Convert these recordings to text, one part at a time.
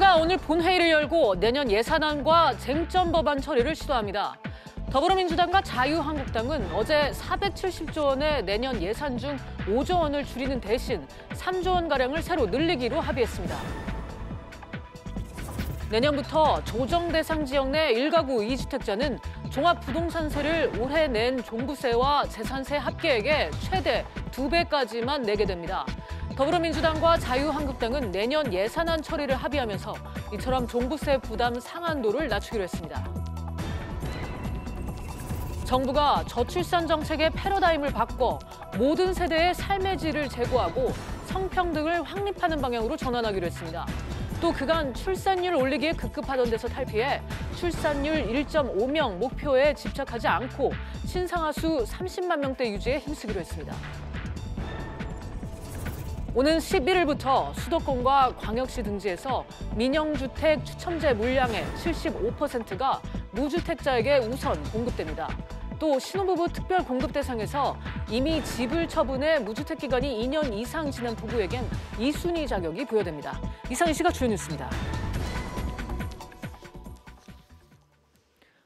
국회가 오늘 본회의를 열고 내년 예산안과 쟁점 법안 처리를 시도합니다. 더불어민주당과 자유한국당은 어제 470조 원의 내년 예산 중 5조 원을 줄이는 대신 3조 원가량을 새로 늘리기로 합의했습니다. 내년부터 조정 대상 지역 내 1가구 2주택자는 종합부동산세를 올해 낸 종부세와 재산세 합계액의 최대 2배까지만 내게 됩니다. 더불어민주당과 자유한국당은 내년 예산안 처리를 합의하면서 이처럼 종부세 부담 상한도를 낮추기로 했습니다. 정부가 저출산 정책의 패러다임을 바꿔 모든 세대의 삶의 질을 제고하고 성평등을 확립하는 방향으로 전환하기로 했습니다. 또 그간 출산율 올리기에 급급하던 데서 탈피해 출산율 1.5명 목표에 집착하지 않고 신상아수 30만 명대 유지에 힘쓰기로 했습니다. 오는 11일부터 수도권과 광역시 등지에서 민영주택 추첨제 물량의 75%가 무주택자에게 우선 공급됩니다. 또 신혼부부 특별 공급 대상에서 이미 집을 처분해 무주택 기간이 2년 이상 지난 부부에겐 2순위 자격이 부여됩니다. 이상 이 시각 주요 뉴스입니다.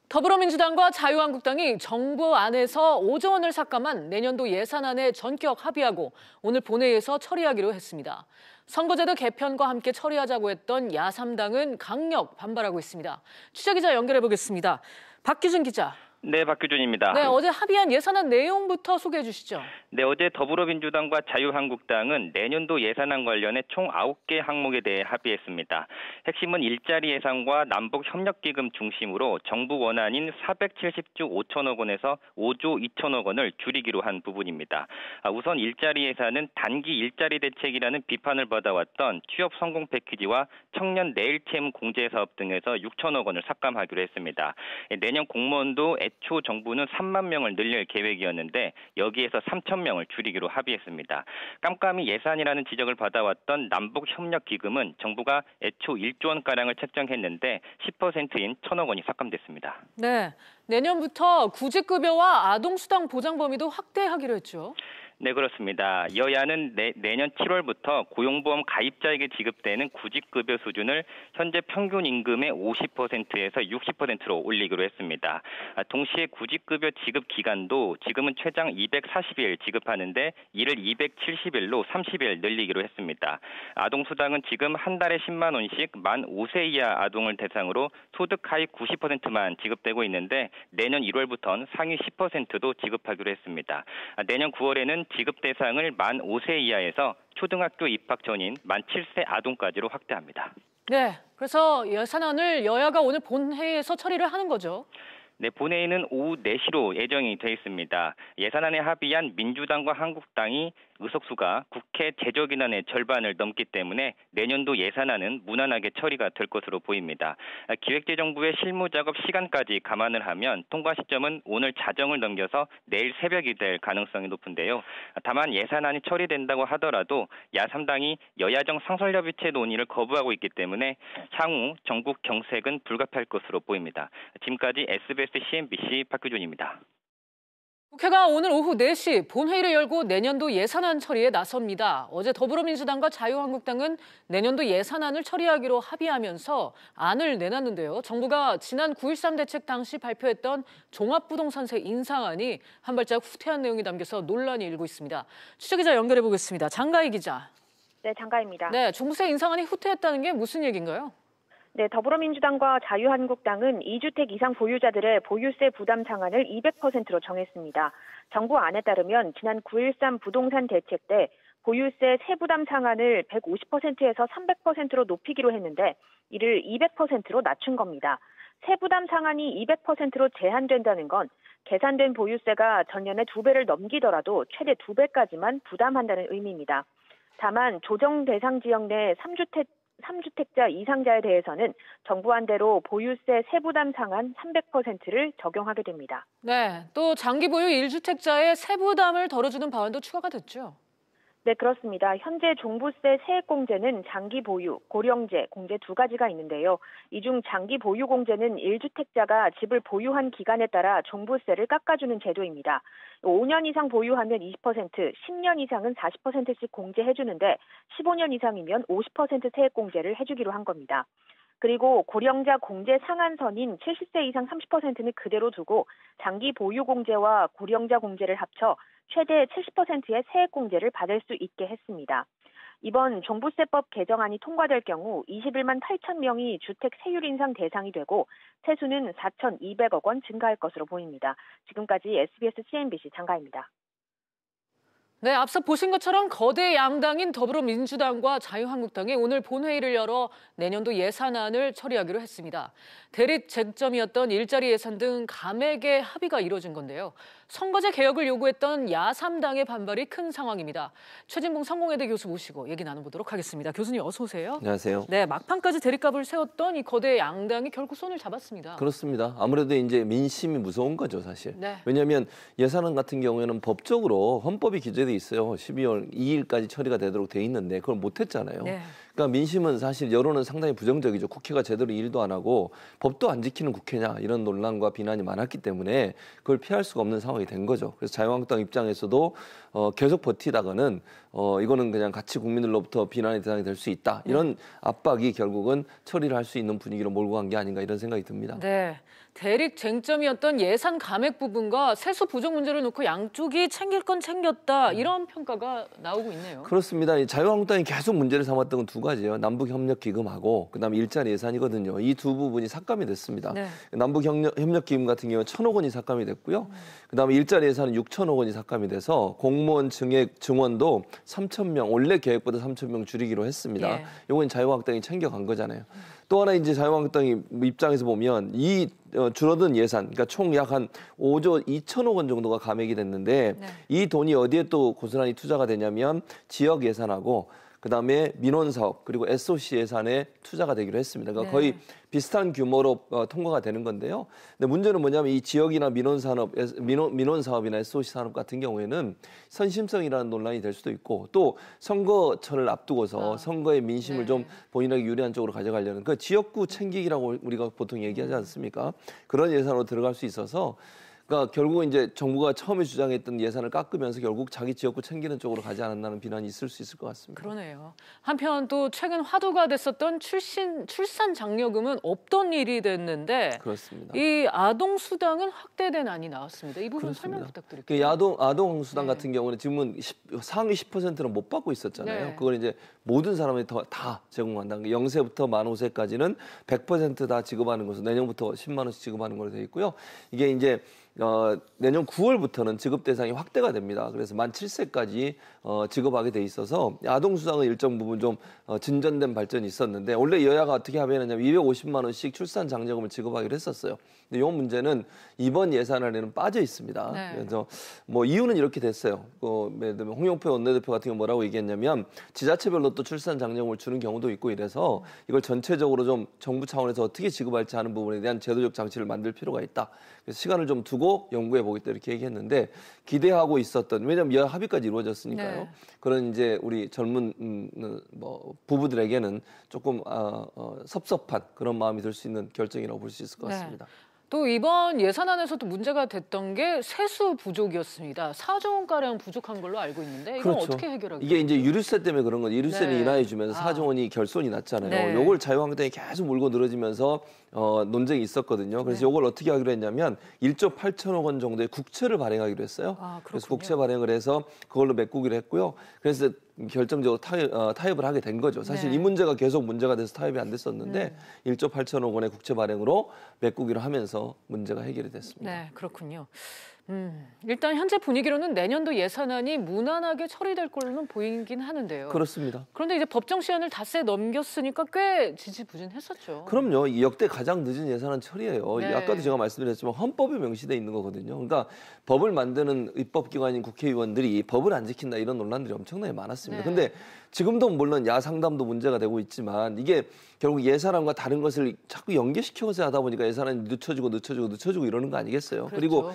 더불어민주당과 자유한국당이 정부 안에서 5조 원을 삭감한 내년도 예산안에 전격 합의하고 오늘 본회의에서 처리하기로 했습니다. 선거제도 개편과 함께 처리하자고 했던 야3당은 강력 반발하고 있습니다. 취재기자 연결해 보겠습니다. 박규준 기자. 네, 박규준입니다. 네, 어제 합의한 예산안 내용부터 소개해 주시죠. 네, 어제 더불어민주당과 자유한국당은 내년도 예산안 관련해 총 9개 항목에 대해 합의했습니다. 핵심은 일자리 예산과 남북협력기금 중심으로 정부 원안인 470조 5천억 원에서 5조 2천억 원을 줄이기로 한 부분입니다. 우선 일자리 예산은 단기 일자리 대책이라는 비판을 받아왔던 취업 성공 패키지와 청년 내일 채용 공제 사업 등에서 6천억 원을 삭감하기로 했습니다. 내년 공무원도 애초 정부는 3만 명을 늘릴 계획이었는데 여기에서 3천 명을 줄이기로 합의했습니다. 깜깜이 예산이라는 지적을 받아왔던 남북협력기금은 정부가 애초 1조 원가량을 책정했는데 10%인 1천억 원이 삭감됐습니다. 네, 내년부터 구직급여와 아동수당 보장 범위도 확대하기로 했죠. 네, 그렇습니다. 여야는 내년 7월부터 고용보험 가입자에게 지급되는 구직급여 수준을 현재 평균 임금의 50%에서 60%로 올리기로 했습니다. 동시에 구직급여 지급 기간도 지금은 최장 240일 지급하는데 이를 270일로 30일 늘리기로 했습니다. 아동수당은 지금 한 달에 10만 원씩 만 5세 이하 아동을 대상으로 소득 하위 90%만 지급되고 있는데 내년 1월부터는 상위 10%도 지급하기로 했습니다. 내년 9월에는 지급 대상을 만 5세 이하에서 초등학교 입학 전인 만 7세 아동까지로 확대합니다. 네, 그래서 예산안을 여야가 오늘 본회의에서 처리를 하는 거죠. 네, 본회의는 오후 4시로 예정이 돼 있습니다. 예산안에 합의한 민주당과 한국당이 의석수가 국회 제적인원의 절반을 넘기 때문에 내년도 예산안은 무난하게 처리가 될 것으로 보입니다. 기획재정부의 실무작업 시간까지 감안을 하면 통과 시점은 오늘 자정을 넘겨서 내일 새벽이 될 가능성이 높은데요. 다만 예산안이 처리된다고 하더라도 야3당이 여야정 상설협의체 논의를 거부하고 있기 때문에 향후 전국 경색은 불가피할 것으로 보입니다. 지금까지 SBS CNBC 박규준입니다. 국회가 오늘 오후 4시 본회의를 열고 내년도 예산안 처리에 나섭니다. 어제 더불어민주당과 자유한국당은 내년도 예산안을 처리하기로 합의하면서 안을 내놨는데요. 정부가 지난 9.13 대책 당시 발표했던 종합부동산세 인상안이 한 발짝 후퇴한 내용이 담겨서 논란이 일고 있습니다. 취재기자 연결해 보겠습니다. 장가희 기자. 네, 장가희입니다. 네, 종부세 인상안이 후퇴했다는 게 무슨 얘기인가요? 네, 더불어민주당과 자유한국당은 2주택 이상 보유자들의 보유세 부담 상한을 200%로 정했습니다. 정부 안에 따르면 지난 9.13 부동산 대책 때 보유세 세부담 상한을 150%에서 300%로 높이기로 했는데 이를 200%로 낮춘 겁니다. 세부담 상한이 200%로 제한된다는 건 계산된 보유세가 전년의 2배를 넘기더라도 최대 2배까지만 부담한다는 의미입니다. 다만 조정 대상 지역 내 3주택자 이상자에 대해서는 정부안대로 보유세 세부담 상한 300%를 적용하게 됩니다. 네, 또 장기 보유 1주택자의 세부담을 덜어주는 방안도 추가가 됐죠. 네, 그렇습니다. 현재 종부세 세액공제는 장기 보유, 고령제, 공제 두 가지가 있는데요. 이 중 장기 보유 공제는 1주택자가 집을 보유한 기간에 따라 종부세를 깎아주는 제도입니다. 5년 이상 보유하면 20%, 10년 이상은 40%씩 공제해주는데 15년 이상이면 50% 세액공제를 해주기로 한 겁니다. 그리고 고령자 공제 상한선인 70세 이상 30%는 그대로 두고 장기 보유 공제와 고령자 공제를 합쳐 최대 70%의 세액 공제를 받을 수 있게 했습니다. 이번 종부세법 개정안이 통과될 경우 21만 8천 명이 주택 세율 인상 대상이 되고 세수는 4,200억 원 증가할 것으로 보입니다. 지금까지 SBS CNBC 장가입니다. 네, 앞서 보신 것처럼 거대 양당인 더불어민주당과 자유한국당이 오늘 본회의를 열어 내년도 예산안을 처리하기로 했습니다. 대립 쟁점이었던 일자리 예산 등 감액의 합의가 이뤄진 건데요. 선거제 개혁을 요구했던 야3당의 반발이 큰 상황입니다. 최진봉 성공회대 교수 모시고 얘기 나눠보도록 하겠습니다. 교수님 어서 오세요. 안녕하세요. 네, 막판까지 대립각을 세웠던 이 거대 양당이 결국 손을 잡았습니다. 그렇습니다. 아무래도 이제 민심이 무서운 거죠, 사실. 네. 왜냐하면 예산안 같은 경우에는 법적으로 헌법이 기재돼 있어요. 12월 2일까지 처리가 되도록 돼 있는데 그걸 못했잖아요. 네. 그러니까 민심은 사실 여론은 상당히 부정적이죠. 국회가 제대로 일도 안 하고 법도 안 지키는 국회냐 이런 논란과 비난이 많았기 때문에 그걸 피할 수가 없는 상황이 된 거죠. 그래서 자유한국당 입장에서도 계속 버티다가는 이거는 그냥 같이 국민들로부터 비난의 대상이 될 수 있다. 이런 압박이 결국은 처리를 할 수 있는 분위기로 몰고 간 게 아닌가 이런 생각이 듭니다. 네. 대립 쟁점이었던 예산 감액 부분과 세수 부족 문제를 놓고 양쪽이 챙길 건 챙겼다 이런 평가가 나오고 있네요. 그렇습니다. 자유한국당이 계속 문제를 삼았던 건 두 가지예요. 남북협력기금하고 그다음에 일자리 예산이거든요. 이 두 부분이 삭감이 됐습니다. 네. 남북협력기금 같은 경우는 1,000억 원이 삭감이 됐고요. 그다음에 일자리 예산은 6,000억 원이 삭감이 돼서 공무원 증원도 3,000명, 원래 계획보다 3,000명 줄이기로 했습니다. 예. 이건 자유한국당이 챙겨간 거잖아요. 또 하나 이제 자유한국당 입장에서 보면 이 줄어든 예산, 그러니까 총 약 한 5조 2천억 원 정도가 감액이 됐는데 네. 이 돈이 어디에 또 고스란히 투자가 되냐면 지역 예산하고 그다음에 민원사업 그리고 SOC 예산에 투자가 되기로 했습니다. 그러니까 네. 거의 비슷한 규모로 통과가 되는 건데요. 근데 문제는 뭐냐면 이 지역이나 민원사업이나 SOC 산업 같은 경우에는 선심성이라는 논란이 될 수도 있고 또 선거철을 앞두고서 선거의 민심을 네. 좀 본인에게 유리한 쪽으로 가져가려는 그 지역구 챙기기라고 우리가 보통 얘기하지 않습니까? 그런 예산으로 들어갈 수 있어서 그러니까 결국은 이제 정부가 처음에 주장했던 예산을 깎으면서 결국 자기 지역구 챙기는 쪽으로 가지 않았나는 비난이 있을 수 있을 것 같습니다. 그러네요. 한편 또 최근 화두가 됐었던 출산 장려금은 없던 일이 됐는데 그렇습니다. 이 아동수당은 확대된 안이 나왔습니다. 이 부분 그렇습니다. 설명 부탁드릴게요. 아동수당 네. 같은 경우는 지금은 상위 10%는 못 받고 있었잖아요. 네. 그걸 이제 모든 사람이 다 제공한다는 게 0세부터 만 5세까지는 100% 다 지급하는 것으로 내년부터 10만 원씩 지급하는 걸로 되어 있고요. 이게 이제 내년 9월부터는 지급 대상이 확대가 됩니다. 그래서 만 7세까지 지급하게 돼 있어서 아동수당은 일정 부분 좀 진전된 발전이 있었는데 원래 여야가 어떻게 합의했냐면 250만 원씩 출산 장려금을 지급하기로 했었어요. 근데 이 문제는 이번 예산안에는 빠져 있습니다. 네. 그래서 뭐 이유는 이렇게 됐어요. 예를 들면 홍영표 원내대표 같은 경우 뭐라고 얘기했냐면 지자체별로 또 출산 장려금을 주는 경우도 있고 이래서 이걸 전체적으로 좀 정부 차원에서 어떻게 지급할지 하는 부분에 대한 제도적 장치를 만들 필요가 있다. 그래서 시간을 좀 두고 연구해 보겠다 이렇게 얘기했는데 기대하고 있었던 왜냐하면 여야 합의까지 이루어졌으니까요. 네. 그런 이제 우리 젊은 부부들에게는 조금 섭섭한 그런 마음이 들 수 있는 결정이라고 볼 수 있을 것 같습니다. 네. 또 이번 예산안에서도 문제가 됐던 게 세수 부족이었습니다. 4조 원가량 부족한 걸로 알고 있는데 이건 그렇죠. 어떻게 해결하겠어요? 이게 이제 유류세 때문에 그런 건 유류세를 네. 인하해 주면서 4조 원이 결손이 났잖아요. 네. 요걸 자유한국당이 계속 물고 늘어지면서 논쟁이 있었거든요. 그래서 요걸 어떻게 하기로 했냐면 1조 8천억 원 정도의 국채를 발행하기로 했어요. 그래서 국채 발행을 해서 그걸로 메꾸기로 했고요. 그래서 결정적으로 타협을 하게 된 거죠. 사실 네. 이 문제가 계속 문제가 돼서 타협이 안 됐었는데 1조 8천억 원의 국채 발행으로 메꾸기로 하면서 문제가 해결이 됐습니다. 네, 그렇군요. 일단 현재 분위기로는 내년도 예산안이 무난하게 처리될 걸로는 보이긴 하는데요. 그렇습니다. 그런데 이제 법정 시한을 닷새 넘겼으니까 꽤 지지부진했었죠. 그럼요. 이 역대 가장 늦은 예산안 처리예요. 네. 아까도 제가 말씀드렸지만 헌법에 명시돼 있는 거거든요. 그러니까 법을 만드는 입법기관인 국회의원들이 법을 안 지킨다 이런 논란들이 엄청나게 많았습니다. 네. 근데 지금도 물론 야상담도 문제가 되고 있지만 이게 결국 예산안과 다른 것을 자꾸 연계시켜서 하다 보니까 예산안이 늦춰지고 이러는 거 아니겠어요? 그렇죠. 그리고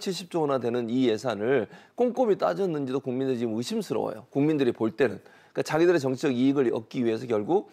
170조 원이나 되는 이 예산을 꼼꼼히 따졌는지도 국민들이 지금 의심스러워요. 국민들이 볼 때는. 그러니까 자기들의 정치적 이익을 얻기 위해서 결국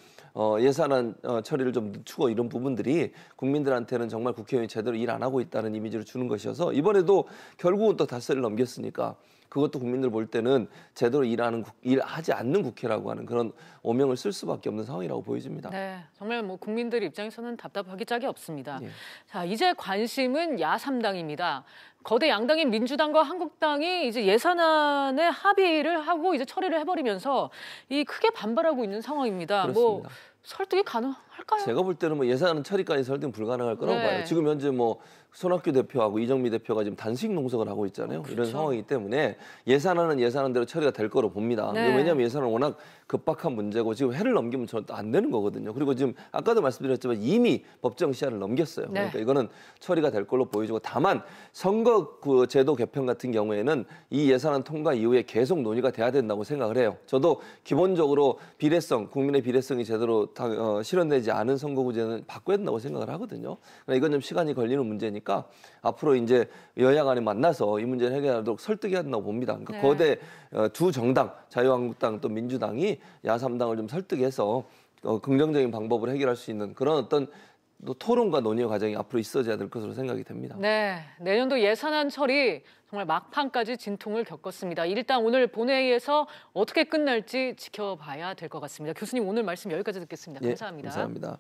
예산안 처리를 좀 늦추고 이런 부분들이 국민들한테는 정말 국회의원이 제대로 일 안 하고 있다는 이미지를 주는 것이어서 이번에도 결국은 또 닷새를 넘겼으니까 그것도 국민들 볼 때는 제대로 일하지 않는 국회라고 하는 그런 오명을 쓸 수밖에 없는 상황이라고 보여집니다. 네, 정말 뭐 국민들 입장에서는 답답하기 짝이 없습니다. 예. 자, 이제 관심은 야3당입니다. 거대 양당인 민주당과 한국당이 이제 예산안에 합의를 하고 이제 처리를 해버리면서 이 크게 반발하고 있는 상황입니다. 그렇습니다. 뭐 설득이 가능할까요? 제가 볼 때는 뭐 예산안 처리까지 설득 불가능할 거라고 네. 봐요. 지금 현재 뭐 손학규 대표하고 이정미 대표가 지금 단식 농성을 하고 있잖아요. 그렇죠. 이런 상황이기 때문에 예산안은 예산안대로 처리가 될 거로 봅니다. 네. 왜냐하면 예산은 워낙 급박한 문제고 지금 해를 넘기면 저는 안 되는 거거든요. 그리고 지금 아까도 말씀드렸지만 이미 법정 시한을 넘겼어요. 네. 그러니까 이거는 처리가 될 걸로 보여지고 다만 선거 그 제도 개편 같은 경우에는 이 예산안 통과 이후에 계속 논의가 돼야 된다고 생각을 해요. 저도 기본적으로 비례성, 국민의 비례성이 제대로 실현되지 않은 선거구제는 바꿔야 된다고 생각을 하거든요. 그러니까 이건 좀 시간이 걸리는 문제니까 앞으로 이제 여야 간에 만나서 이 문제를 해결하도록 설득해야 된다고 봅니다. 그러니까 네. 거대 두 정당, 자유한국당 또 민주당이 야3당을 좀 설득해서 긍정적인 방법으로 해결할 수 있는 그런 어떤 또 토론과 논의 과정이 앞으로 있어져야 될 것으로 생각이 됩니다. 네, 내년도 예산안 처리 정말 막판까지 진통을 겪었습니다. 일단 오늘 본회의에서 어떻게 끝날지 지켜봐야 될 것 같습니다. 교수님 오늘 말씀 여기까지 듣겠습니다. 감사합니다. 예, 감사합니다.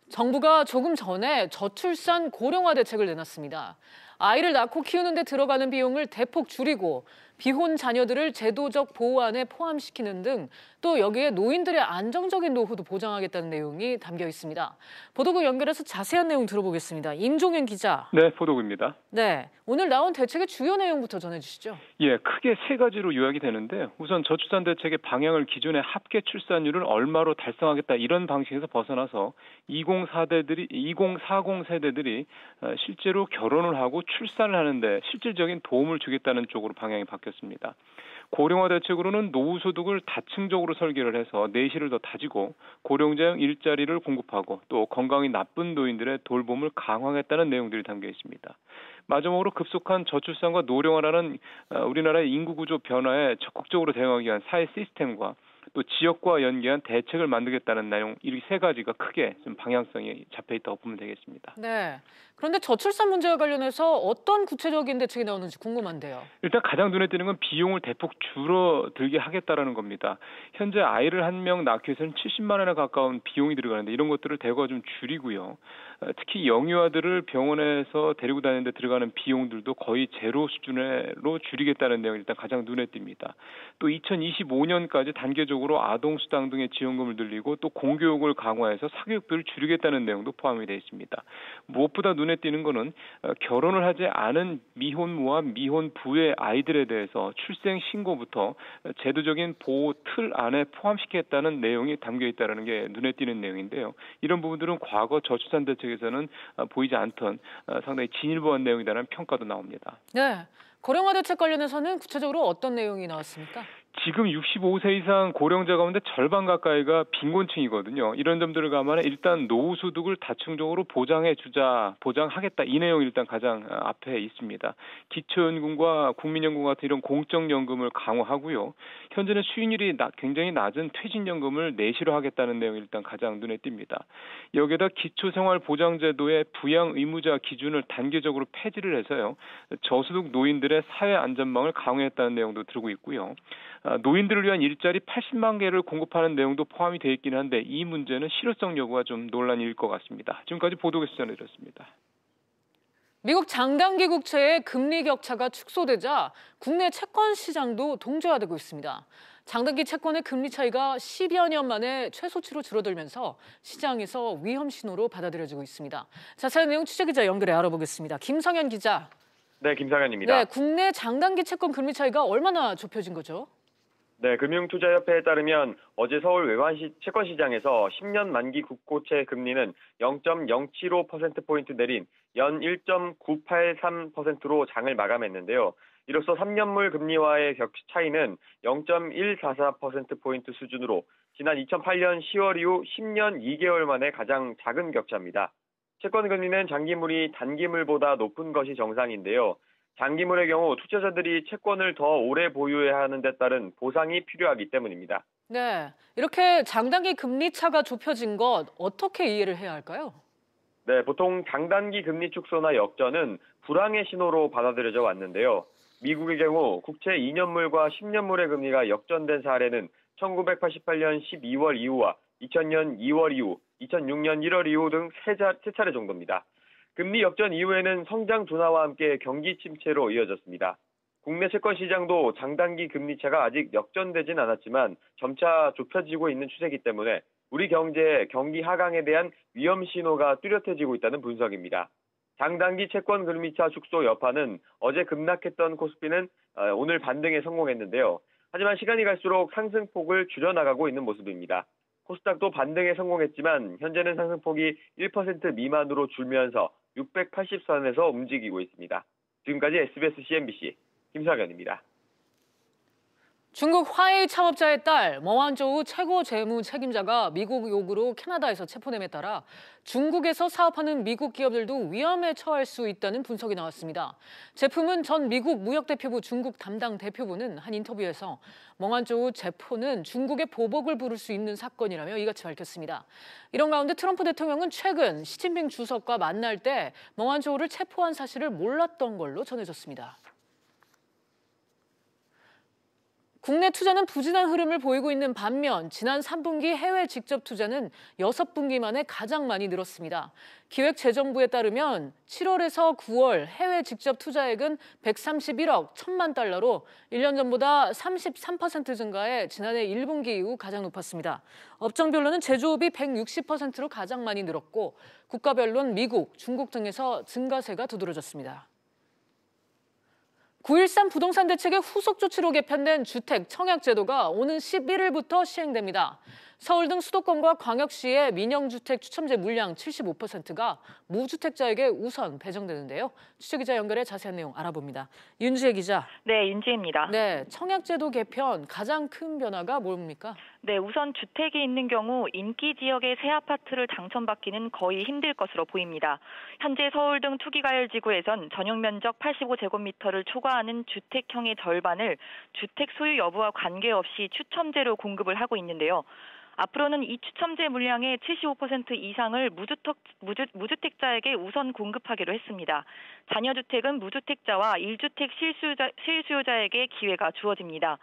정부가 조금 전에 저출산 고령화 대책을 내놨습니다. 아이를 낳고 키우는 데 들어가는 비용을 대폭 줄이고 비혼 자녀들을 제도적 보호안에 포함시키는 등 또 여기에 노인들의 안정적인 노후도 보장하겠다는 내용이 담겨 있습니다. 보도국 연결해서 자세한 내용 들어보겠습니다. 임종현 기자. 네, 보도국입니다. 네, 오늘 나온 대책의 주요 내용부터 전해주시죠. 예, 크게 세 가지로 요약이 되는데 우선 저출산 대책의 방향을 기존의 합계 출산율을 얼마로 달성하겠다 이런 방식에서 벗어나서 2040 세대들이 실제로 결혼을 하고 출산을 하는데 실질적인 도움을 주겠다는 쪽으로 방향이 바뀌었습니다. 고령화 대책으로는 노후소득을 다층적으로 설계를 해서 내실을 더 다지고 고령자용 일자리를 공급하고 또 건강이 나쁜 노인들의 돌봄을 강화하겠다는 내용들이 담겨 있습니다. 마지막으로 급속한 저출산과 노령화라는 우리나라의 인구구조 변화에 적극적으로 대응하기 위한 사회 시스템과 또 지역과 연계한 대책을 만들겠다는 내용 이 세 가지가 크게 좀 방향성이 잡혀 있다고 보면 되겠습니다. 네. 그런데 저출산 문제와 관련해서 어떤 구체적인 대책이 나오는지 궁금한데요. 일단 가장 눈에 띄는 건 비용을 대폭 줄어들게 하겠다라는 겁니다. 현재 아이를 한 명 낳기 위해서는 70만 원에 가까운 비용이 들어가는데 이런 것들을 대거 좀 줄이고요. 특히 영유아들을 병원에서 데리고 다니는 데 들어가는 비용들도 거의 제로 수준으로 줄이겠다는 내용이 일단 가장 눈에 띕니다. 또 2025년까지 단계적으로 아동수당 등의 지원금을 늘리고 또 공교육을 강화해서 사교육비를 줄이겠다는 내용도 포함이 되어 있습니다. 무엇보다 눈에 띄는 거는 결혼을 하지 않은 미혼모와 미혼부의 아이들에 대해서 출생 신고부터 제도적인 보호 틀 안에 포함시키겠다는 내용이 담겨 있다는 게 눈에 띄는 내용인데요. 이런 부분들은 과거 저출산 대책에서는 보이지 않던 상당히 진일보한 내용이라는 평가도 나옵니다. 네. 고령화 대책 관련해서는 구체적으로 어떤 내용이 나왔습니까? 지금 65세 이상 고령자 가운데 절반 가까이가 빈곤층이거든요. 이런 점들을 감안해 일단 노후소득을 다층적으로 보장하겠다. 이 내용이 일단 가장 앞에 있습니다. 기초연금과 국민연금 같은 이런 공적연금을 강화하고요. 현재는 수익률이 굉장히 낮은 퇴직연금을 내실화하겠다는 내용이 일단 가장 눈에 띕니다. 여기에다 기초생활보장제도의 부양 의무자 기준을 단계적으로 폐지를 해서요. 저소득 노인들의 사회 안전망을 강화했다는 내용도 들고 있고요. 노인들을 위한 일자리 80만 개를 공급하는 내용도 포함이 되어 있긴 한데 이 문제는 실효성 여부가 좀 논란일 것 같습니다. 지금까지 보도국에서 전해드렸습니다. 미국 장단기 국채의 금리 격차가 축소되자 국내 채권 시장도 동조화되고 있습니다. 장단기 채권의 금리 차이가 10여 년 만에 최소치로 줄어들면서 시장에서 위험 신호로 받아들여지고 있습니다. 자세한 내용 취재기자 연결해 알아보겠습니다. 김성현 기자. 네, 김상현입니다. 네, 국내 장단기 채권 금리 차이가 얼마나 좁혀진 거죠? 네, 금융투자협회에 따르면 어제 서울 외환 채권 시장에서 10년 만기 국고채 금리는 0.075%포인트 내린 연 1.983%로 장을 마감했는데요. 이로써 3년물 금리와의 차이는 0.144%포인트 수준으로 지난 2008년 10월 이후 10년 2개월 만에 가장 작은 격차입니다. 채권 금리는 장기물이 단기물보다 높은 것이 정상인데요. 장기물의 경우 투자자들이 채권을 더 오래 보유해야 하는 데 따른 보상이 필요하기 때문입니다. 네, 이렇게 장단기 금리 차가 좁혀진 것 어떻게 이해를 해야 할까요? 네, 보통 장단기 금리 축소나 역전은 불황의 신호로 받아들여져 왔는데요. 미국의 경우 국채 2년물과 10년물의 금리가 역전된 사례는 1988년 12월 이후와 2000년 2월 이후, 2006년 1월 이후 등 세 차례 정도입니다. 금리 역전 이후에는 성장 둔화와 함께 경기 침체로 이어졌습니다. 국내 채권 시장도 장단기 금리 차가 아직 역전되진 않았지만 점차 좁혀지고 있는 추세이기 때문에 우리 경제의 경기 하강에 대한 위험 신호가 뚜렷해지고 있다는 분석입니다. 장단기 채권 금리차 축소 여파는 어제 급락했던 코스피는 오늘 반등에 성공했는데요. 하지만 시간이 갈수록 상승폭을 줄여나가고 있는 모습입니다. 코스닥도 반등에 성공했지만 현재는 상승폭이 1% 미만으로 줄면서 680선에서 움직이고 있습니다. 지금까지 SBS CNBC 김상현입니다. 중국 화웨이 창업자의 딸 머완조우 최고 재무 책임자가 미국 요구로 캐나다에서 체포됨에 따라 중국에서 사업하는 미국 기업들도 위험에 처할 수 있다는 분석이 나왔습니다. 제품은 전 미국 무역대표부 중국 담당 대표부는 한 인터뷰에서 머완조우 체포는 중국의 보복을 부를 수 있는 사건이라며 이같이 밝혔습니다. 이런 가운데 트럼프 대통령은 최근 시진핑 주석과 만날 때 머완조우를 체포한 사실을 몰랐던 걸로 전해졌습니다. 국내 투자는 부진한 흐름을 보이고 있는 반면 지난 3분기 해외 직접 투자는 6분기 만에 가장 많이 늘었습니다. 기획재정부에 따르면 7월에서 9월 해외 직접 투자액은 131억 1천만 달러로 1년 전보다 33% 증가해 지난해 1분기 이후 가장 높았습니다. 업종별로는 제조업이 160%로 가장 많이 늘었고 국가별로는 미국, 중국 등에서 증가세가 두드러졌습니다. 9.13 부동산 대책의 후속 조치로 개편된 주택 청약제도가 오는 11일부터 시행됩니다. 서울 등 수도권과 광역시의 민영주택 추첨제 물량 75%가 무주택자에게 우선 배정되는데요. 취재기자 연결해 자세한 내용 알아봅니다. 윤지혜 기자. 네, 윤지혜입니다. 네, 청약제도 개편 가장 큰 변화가 뭡니까? 네, 우선 주택이 있는 경우 인기 지역의 새 아파트를 당첨받기는 거의 힘들 것으로 보입니다. 현재 서울 등 투기과열지구에선 전용 면적 85제곱미터를 초과하는 주택형의 절반을 주택 소유 여부와 관계없이 추첨제로 공급을 하고 있는데요. 앞으로는 이 추첨제 물량의 75% 이상을 무주택자에게 우선 공급하기로 했습니다. 잔여주택은 무주택자와 1주택 실수요자에게 기회가 주어집니다.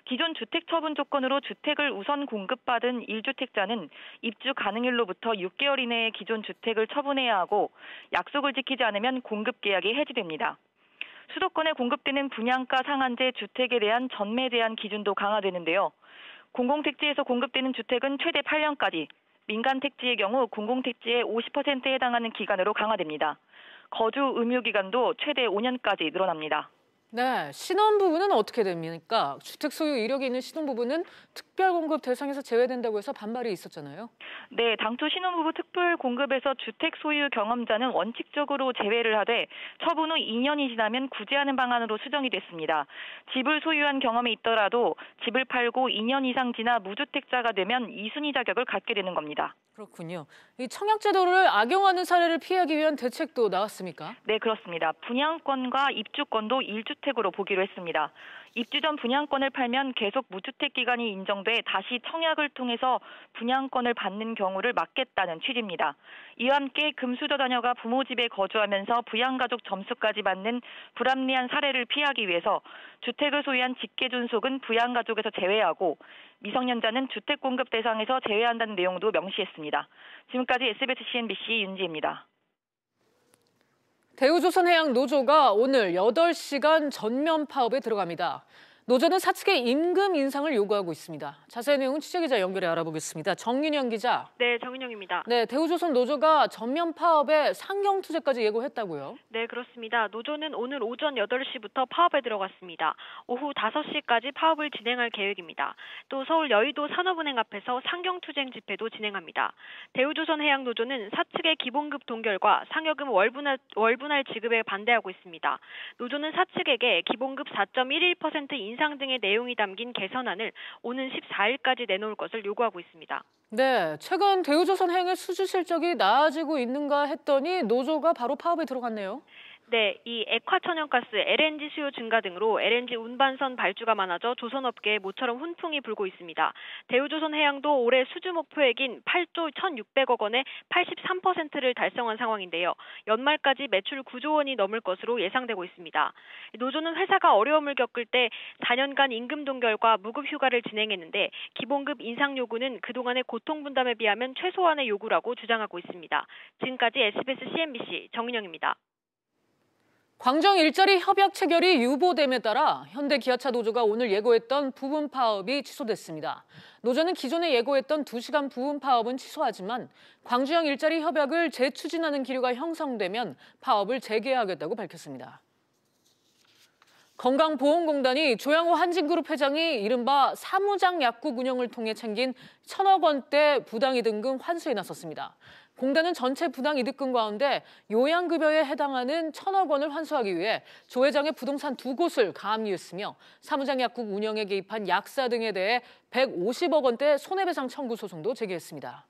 기존 주택 처분 조건으로 주택을 우선 공급받은 1주택자는 입주 가능일로부터 6개월 이내에 기존 주택을 처분해야 하고 약속을 지키지 않으면 공급 계약이 해지됩니다. 수도권에 공급되는 분양가 상한제 주택에 대한 전매 제한 기준도 강화되는데요. 공공택지에서 공급되는 주택은 최대 8년까지, 민간택지의 경우 공공택지의 50%에 해당하는 기간으로 강화됩니다. 거주 의무 기간도 최대 5년까지 늘어납니다. 네, 신혼부부는 어떻게 됩니까? 주택 소유 이력이 있는 신혼부부는 특별공급 대상에서 제외된다고 해서 반발이 있었잖아요. 네, 당초 신혼부부 특별공급에서 주택 소유 경험자는 원칙적으로 제외를 하되 처분 후 2년이 지나면 구제하는 방안으로 수정이 됐습니다. 집을 소유한 경험이 있더라도 집을 팔고 2년 이상 지나 무주택자가 되면 2순위 자격을 갖게 되는 겁니다. 그렇군요. 이 청약제도를 악용하는 사례를 피하기 위한 대책도 나왔습니까? 네, 그렇습니다. 분양권과 입주권도 1주택으로 보기로 했습니다. 입주 전 분양권을 팔면 계속 무주택 기간이 인정돼 다시 청약을 통해서 분양권을 받는 경우를 막겠다는 취지입니다. 이와 함께 금수저 자녀가 부모 집에 거주하면서 부양가족 점수까지 받는 불합리한 사례를 피하기 위해서 주택을 소유한 직계존속은 부양가족에서 제외하고 미성년자는 주택 공급 대상에서 제외한다는 내용도 명시했습니다. 지금까지 SBS CNBC 윤지입니다. 대우조선해양노조가 오늘 8시간 전면 파업에 들어갑니다. 노조는 사측의 임금 인상을 요구하고 있습니다. 자세한 내용은 취재기자 연결해 알아보겠습니다. 정윤영 기자. 네, 정윤영입니다. 네, 대우조선 노조가 전면 파업에 상경투쟁까지 예고했다고요? 네, 그렇습니다. 노조는 오늘 오전 8시부터 파업에 들어갔습니다. 오후 5시까지 파업을 진행할 계획입니다. 또 서울 여의도 산업은행 앞에서 상경투쟁 집회도 진행합니다. 대우조선해양노조는 사측의 기본급 동결과 상여금 월분할 지급에 반대하고 있습니다. 노조는 사측에게 기본급 4.11% 인상 인상 등의 내용이 담긴 개선안을 오는 14일까지 내놓을 것을 요구하고 있습니다. 네, 최근 대우조선해양의 수주 실적이 나아지고 있는가 했더니 노조가 바로 파업에 들어갔네요. 네, 이 액화천연가스, LNG 수요 증가 등으로 LNG 운반선 발주가 많아져 조선업계에 모처럼 훈풍이 불고 있습니다. 대우조선해양도 올해 수주 목표액인 8조 1,600억 원의 83%를 달성한 상황인데요. 연말까지 매출 9조 원이 넘을 것으로 예상되고 있습니다. 노조는 회사가 어려움을 겪을 때 4년간 임금 동결과 무급 휴가를 진행했는데 기본급 인상 요구는 그동안의 고통 분담에 비하면 최소한의 요구라고 주장하고 있습니다. 지금까지 SBS CNBC 정인영입니다. 광정 일자리 협약 체결이 유보됨에 따라 현대기아차 노조가 오늘 예고했던 부분 파업이 취소됐습니다. 노조는 기존에 예고했던 2시간 부분 파업은 취소하지만 광주형 일자리 협약을 재추진하는 기류가 형성되면 파업을 재개하겠다고 밝혔습니다. 건강보험공단이 조양호 한진그룹 회장이 이른바 사무장 약국 운영을 통해 챙긴 1,000억 원대 부당이득금 환수에 나섰습니다. 공단은 전체 부당이득금 가운데 요양급여에 해당하는 1,000억 원을 환수하기 위해 조 회장의 부동산 2곳을 가압류했으며 사무장 약국 운영에 개입한 약사 등에 대해 150억 원대 손해배상 청구 소송도 제기했습니다.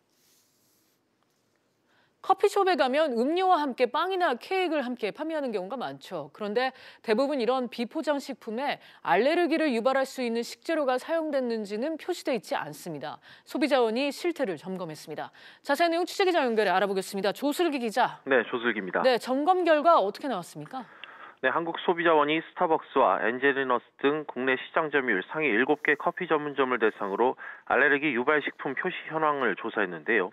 커피숍에 가면 음료와 함께 빵이나 케이크를 함께 판매하는 경우가 많죠. 그런데 대부분 이런 비포장 식품에 알레르기를 유발할 수 있는 식재료가 사용됐는지는 표시돼 있지 않습니다. 소비자원이 실태를 점검했습니다. 자세한 내용 취재기자 연결해 알아보겠습니다. 조슬기 기자. 네, 조슬기입니다. 네, 점검 결과 어떻게 나왔습니까? 네, 한국소비자원이 스타벅스와 엔젤리너스 등 국내 시장 점유율 상위 7개 커피 전문점을 대상으로 알레르기 유발 식품 표시 현황을 조사했는데요.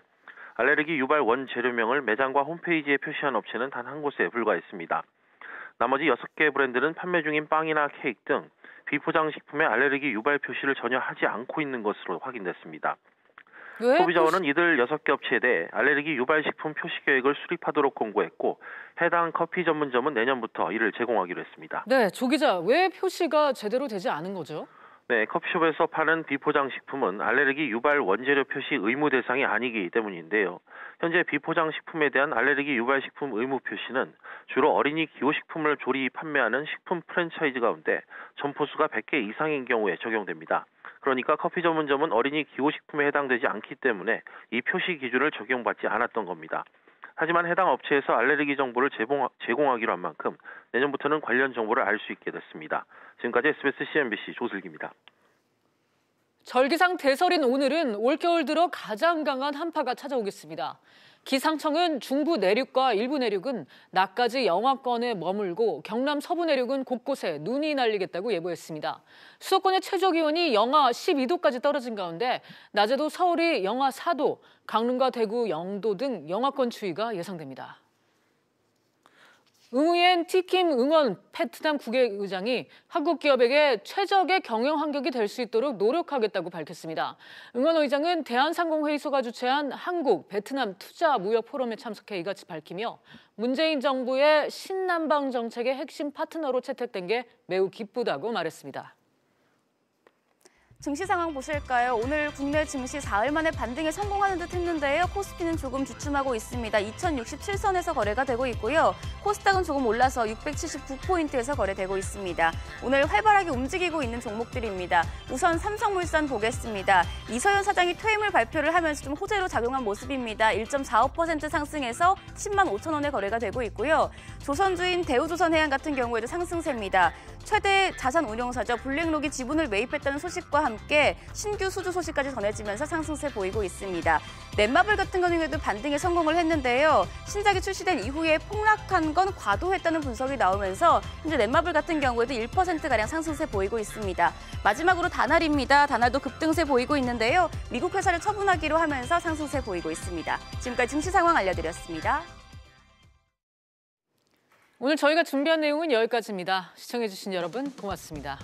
알레르기 유발 원재료명을 매장과 홈페이지에 표시한 업체는 단 한 곳에 불과했습니다. 나머지 6개 브랜드는 판매 중인 빵이나 케이크 등 비포장 식품에 알레르기 유발 표시를 전혀 하지 않고 있는 것으로 확인됐습니다. 소비자원은 이들 6개 업체에 대해 알레르기 유발 식품 표시 계획을 수립하도록 공고했고 해당 커피 전문점은 내년부터 이를 제공하기로 했습니다. 네, 조 기자, 왜 표시가 제대로 되지 않은 거죠? 네, 커피숍에서 파는 비포장 식품은 알레르기 유발 원재료 표시 의무 대상이 아니기 때문인데요. 현재 비포장 식품에 대한 알레르기 유발 식품 의무 표시는 주로 어린이 기호식품을 조리 판매하는 식품 프랜차이즈 가운데 점포수가 100개 이상인 경우에 적용됩니다. 그러니까 커피 전문점은 어린이 기호식품에 해당되지 않기 때문에 이 표시 기준을 적용받지 않았던 겁니다. 하지만 해당 업체에서 알레르기 정보를 제공하기로 한 만큼 내년부터는 관련 정보를 알 수 있게 됐습니다. 지금까지 SBS CNBC 조슬기입니다. 절기상 대설인 오늘은 올겨울 들어 가장 강한 한파가 찾아오겠습니다. 기상청은 중부 내륙과 일부 내륙은 낮까지 영하권에 머물고 경남 서부 내륙은 곳곳에 눈이 날리겠다고 예보했습니다. 수도권의 최저기온이 영하 12도까지 떨어진 가운데 낮에도 서울이 영하 4도, 강릉과 대구, 영도 등 영하권 추위가 예상됩니다. 응우옌 티킴 응원 베트남 국외의장이 한국 기업에게 최적의 경영 환경이 될 수 있도록 노력하겠다고 밝혔습니다. 응원 의장은 대한상공회의소가 주최한 한국 베트남 투자 무역 포럼에 참석해 이같이 밝히며 문재인 정부의 신남방 정책의 핵심 파트너로 채택된 게 매우 기쁘다고 말했습니다. 증시 상황 보실까요? 오늘 국내 증시 사흘 만에 반등에 성공하는 듯 했는데요. 코스피는 조금 주춤하고 있습니다. 2067선에서 거래가 되고 있고요. 코스닥은 조금 올라서 679포인트에서 거래되고 있습니다. 오늘 활발하게 움직이고 있는 종목들입니다. 우선 삼성물산 보겠습니다. 이서연 사장이 퇴임을 발표를 하면서 좀 호재로 작용한 모습입니다. 1.45% 상승해서 10만 5천 원에 거래가 되고 있고요. 조선주인 대우조선해양 같은 경우에도 상승세입니다. 최대 자산운용사죠. 블랙록이 지분을 매입했다는 소식과 함께 신규 수주 소식까지 전해지면서 상승세 보이고 있습니다. 넷마블 같은 경우에도 반등에 성공을 했는데요. 신작이 출시된 이후에 폭락한 건 과도했다는 분석이 나오면서 현재 넷마블 같은 경우에도 1%가량 상승세 보이고 있습니다. 마지막으로 다날입니다. 다날도 급등세 보이고 있는데요. 미국 회사를 처분하기로 하면서 상승세 보이고 있습니다. 지금까지 증시 상황 알려드렸습니다. 오늘 저희가 준비한 내용은 여기까지입니다. 시청해주신 여러분 고맙습니다.